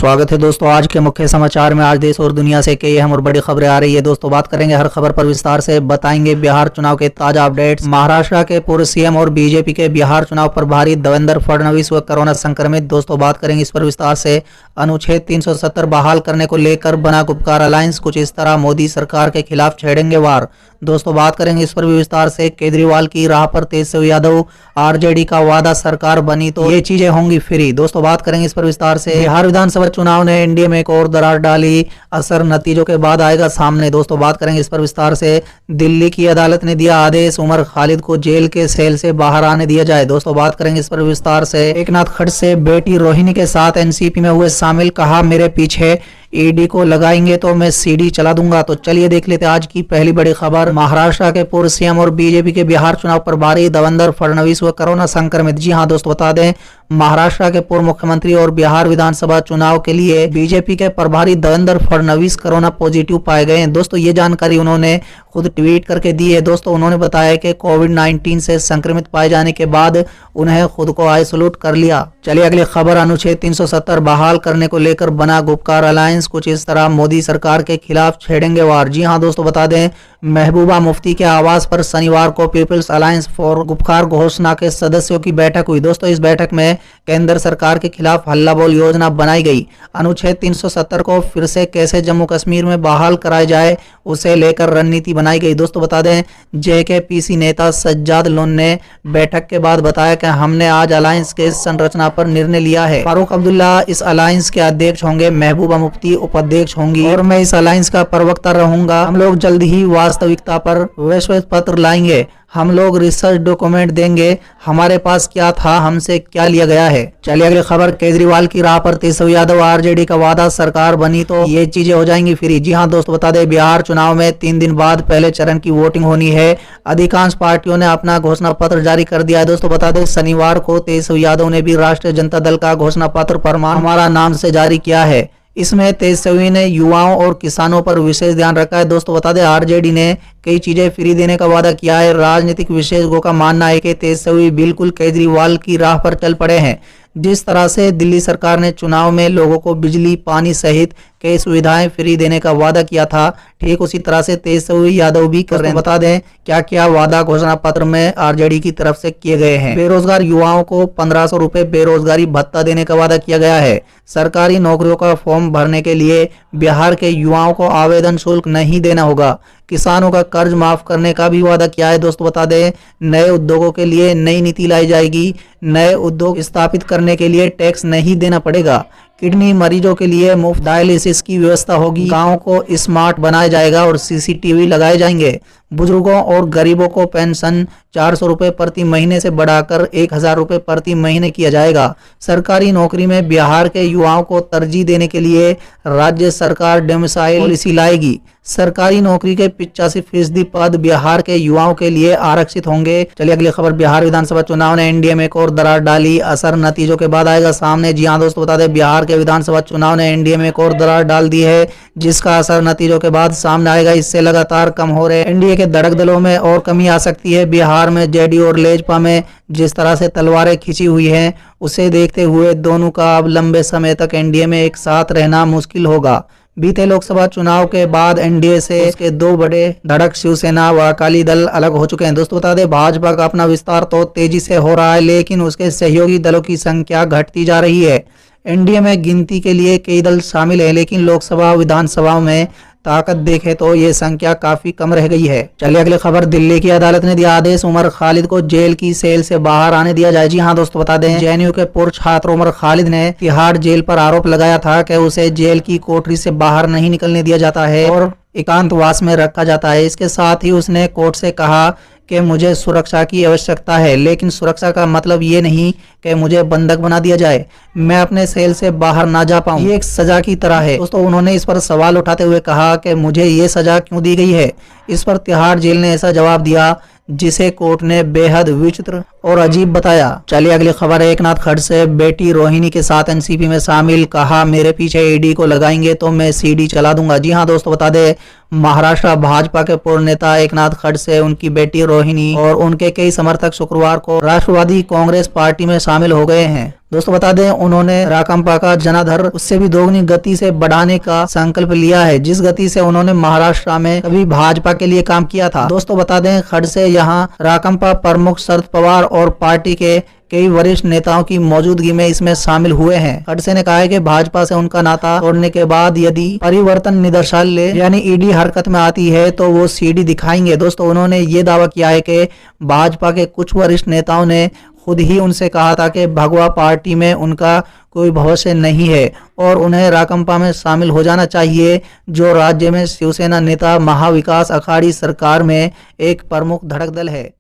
स्वागत है दोस्तों आज के मुख्य समाचार में। आज देश और दुनिया से कई अहम और बड़ी खबरें आ रही है दोस्तों। बात करेंगे हर खबर पर विस्तार से, बताएंगे बिहार चुनाव के ताजा अपडेट्स। महाराष्ट्र के पूर्व सीएम और बीजेपी के बिहार चुनाव प्रभारी देवेंद्र फडणवीस व कोरोना संक्रमित। दोस्तों बात करेंगे इस पर विस्तार से। अनुच्छेद 370 बहाल करने को लेकर बना गुपकार अलायंस, कुछ इस तरह मोदी सरकार के खिलाफ छेड़ेंगे वार। दोस्तों बात करेंगे इस पर भी विस्तार से। केजरीवाल की राह पर तेजस्वी यादव, आरजेडी का वादा सरकार बनी तो ये चीजें होंगी फ्री। दोस्तों बात करेंगे इस पर विस्तार से। बिहार विधानसभा चुनाव ने एनडीए में एक और दरार डाली, असर नतीजों के बाद आएगा सामने। दोस्तों बात करेंगे इस पर विस्तार से। दिल्ली की अदालत ने दिया आदेश, उमर खालिद को जेल के सेल से बाहर आने दिया जाए। दोस्तों बात करेंगे इस पर विस्तार से। एकनाथ खड़से बेटी रोहिणी के साथ एनसीपी में हुए शामिल, कहा मेरे पीछे ईडी को लगाएंगे तो मैं सीडी चला दूंगा। तो चलिए देख लेते हैं आज की पहली बड़ी खबर। महाराष्ट्र के पूर्व सीएम और बीजेपी के बिहार चुनाव प्रभारी देवेंद्र फडणवीस व कोरोना संक्रमित। जी हां दोस्तों, बता दें महाराष्ट्र के पूर्व मुख्यमंत्री और बिहार विधानसभा चुनाव के लिए बीजेपी के प्रभारी देवेंद्र फडणवीस कोरोना पॉजिटिव पाए गए हैं। दोस्तों ये जानकारी उन्होंने खुद ट्वीट करके दी है। दोस्तों उन्होंने बताया कि कोविड-19 से संक्रमित पाए जाने के बाद उन्हें खुद को आइसोलेट कर लिया। चलिए अगली खबर। अनुच्छेद 370 बहाल करने को लेकर बना गुपकार अलायंस, कुछ इस तरह मोदी सरकार के खिलाफ छेड़ेंगे वार। जी हां दोस्तों, बता दें महबूबा मुफ्ती के आवास पर शनिवार को पीपल्स अलायंस फॉर गुपकार घोषणा के सदस्यों की बैठक हुई। दोस्तों इस बैठक में केंद्र सरकार के खिलाफ हल्ला बोल योजना बनाई गई। अनुच्छेद 370 को फिर से कैसे जम्मू कश्मीर में बहाल कराया जाए, उसे लेकर रणनीति बनाई गई। दोस्तों बता दें जेकेपीसी नेता सज्जाद लोन ने बैठक के बाद बताया कि हमने आज अलायंस के संरचना पर निर्णय लिया है। फारूक अब्दुल्ला इस अलायंस के अध्यक्ष होंगे, महबूबा मुफ्ती उपाध्यक्ष होंगी और मैं इस अलायंस का प्रवक्ता रहूंगा। हम लोग जल्द ही वास्तविकता पर वैश्विक पत्र लाएंगे, हम लोग रिसर्च डॉक्यूमेंट देंगे, हमारे पास क्या था, हमसे क्या लिया गया है। चलिए अगली खबर। केजरीवाल की राह पर तेजस्वी यादव, आरजेडी का वादा सरकार बनी तो ये चीजें हो जाएंगी फ्री। जी हां दोस्तों, बता दें बिहार चुनाव में 3 दिन बाद पहले चरण की वोटिंग होनी है। अधिकांश पार्टियों ने अपना घोषणा पत्र जारी कर दिया है। दोस्तों बता दें शनिवार को तेजस्वी यादव ने भी राष्ट्रीय जनता दल का घोषणा पत्र फरमान हमारा नाम से जारी किया है। इसमें तेजस्वी ने युवाओं और किसानों पर विशेष ध्यान रखा है। दोस्तों बता दें आरजेडी ने कई चीजें फ्री देने का वादा किया है। राजनीतिक विशेषज्ञों का मानना है कि तेजस्वी बिल्कुल केजरीवाल की राह पर चल पड़े हैं। जिस तरह से दिल्ली सरकार ने चुनाव में लोगों को बिजली, पानी सहित कई सुविधाएं फ्री देने का वादा किया था, ठीक उसी तरह से तेजस्वी यादव भी कर रहे हैं। बता दें क्या क्या वादा घोषणा पत्र में आरजेडी की तरफ से किए गए हैं। बेरोजगार युवाओं को 1500 रुपए बेरोजगारी भत्ता देने का वादा किया गया है। सरकारी नौकरियों का फॉर्म भरने के लिए बिहार के युवाओं को आवेदन शुल्क नहीं देना होगा। किसानों का कर्ज माफ करने का भी वादा किया है। दोस्तों बता दें नए उद्योगों के लिए नई नीति लाई जाएगी। नए उद्योग स्थापित करने के लिए टैक्स नहीं देना पड़ेगा। किडनी मरीजों के लिए मुफ्त डायलिसिस की व्यवस्था होगी। गांवों को स्मार्ट बनाया जाएगा और सीसीटीवी लगाए जाएंगे। बुजुर्गों और गरीबों को पेंशन 400 रुपए प्रति महीने से बढ़ाकर 1000 रुपए प्रति महीने किया जाएगा। सरकारी नौकरी में बिहार के युवाओं को तरजीह देने के लिए राज्य सरकार डोमिसाइल पॉलिसी लाएगी। सरकारी नौकरी के 85% पद बिहार के युवाओं के लिए आरक्षित होंगे। चलिए अगली खबर। बिहार विधानसभा चुनाव ने एनडीए में एक और दरार डाली, असर नतीजों के बाद आएगा सामने। जी हां दोस्तों, बता दें बिहार के विधानसभा चुनाव ने एनडीए में एक और दरार डाल दी है, जिसका असर नतीजों के बाद सामने आएगा। इससे लगातार कम हो रहे एनडीए के धड़क दलों में और कमी आ सकती है। बिहार में जेडीयू और लेजपा में जिस तरह से तलवारें खिंची हुई हैं, उसे देखते हुए दोनों का अब लंबे समय तक एनडीए में एक साथ रहना मुश्किल होगा। बीते लोकसभा चुनाव के बाद एनडीए से उसके 2 बड़े धड़क शिवसेना व अकाली दल अलग हो चुके हैं। दोस्तों बता दें भाजपा का अपना विस्तार तो तेजी से हो रहा है, लेकिन उसके सहयोगी दलों की संख्या घटती जा रही है। एनडीए में गिनती के लिए कई दल शामिल है, लेकिन लोकसभा विधानसभा में ताकत देखे तो ये संख्या काफी कम रह गई है। चलिए अगली खबर। दिल्ली की अदालत ने दिया आदेश, उमर खालिद को जेल की सेल से बाहर आने दिया जाए। जी हां दोस्तों, बता दें जेएनयू के पूर्व छात्र उमर खालिद ने तिहाड़ जेल पर आरोप लगाया था कि उसे जेल की कोठरी से बाहर नहीं निकलने दिया जाता है और एकांतवास में रखा जाता है। इसके साथ ही उसने कोर्ट से कहा कि मुझे सुरक्षा की आवश्यकता है, लेकिन सुरक्षा का मतलब ये नहीं कि मुझे बंधक बना दिया जाए, मैं अपने सेल से बाहर ना जा पाऊं, ये एक सजा की तरह है। दोस्तों उन्होंने इस पर सवाल उठाते हुए कहा कि मुझे ये सजा क्यों दी गई है। इस पर तिहाड़ जेल ने ऐसा जवाब दिया जिसे कोर्ट ने बेहद विचित्र और अजीब बताया। चलिए अगली खबर है। एकनाथ खड़से बेटी रोहिणी के साथ एनसीपी में शामिल, कहा मेरे पीछे ईडी को लगाएंगे तो मैं सीडी चला दूंगा। जी हां दोस्तों, बता दें महाराष्ट्र भाजपा के पूर्व नेता एकनाथ खड़से, उनकी बेटी रोहिणी और उनके कई समर्थक शुक्रवार को राष्ट्रवादी कांग्रेस पार्टी में शामिल हो गए हैं। दोस्तों बता दें, उन्होंने राकांपा का जनाधार उससे भी दोगुनी गति से बढ़ाने का संकल्प लिया है, जिस गति से उन्होंने महाराष्ट्र में कभी भाजपा के लिए काम किया था। दोस्तों बता दें, खड़से यहाँ राकांपा प्रमुख शरद पवार और पार्टी के कई वरिष्ठ नेताओं की मौजूदगी में इसमें शामिल हुए हैं। खड़से ने कहा है कि भाजपा से उनका नाता तोड़ने के बाद यदि परिवर्तन निदेशालय यानी ईडी हरकत में आती है तो वो सीडी दिखाएंगे। दोस्तों उन्होंने ये दावा किया है कि भाजपा के कुछ वरिष्ठ नेताओं ने खुद ही उनसे कहा था कि भगवा पार्टी में उनका कोई भविष्य नहीं है और उन्हें राकांपा में शामिल हो जाना चाहिए, जो राज्य में शिवसेना नेता महाविकास अघाड़ी सरकार में एक प्रमुख धड़क दल है।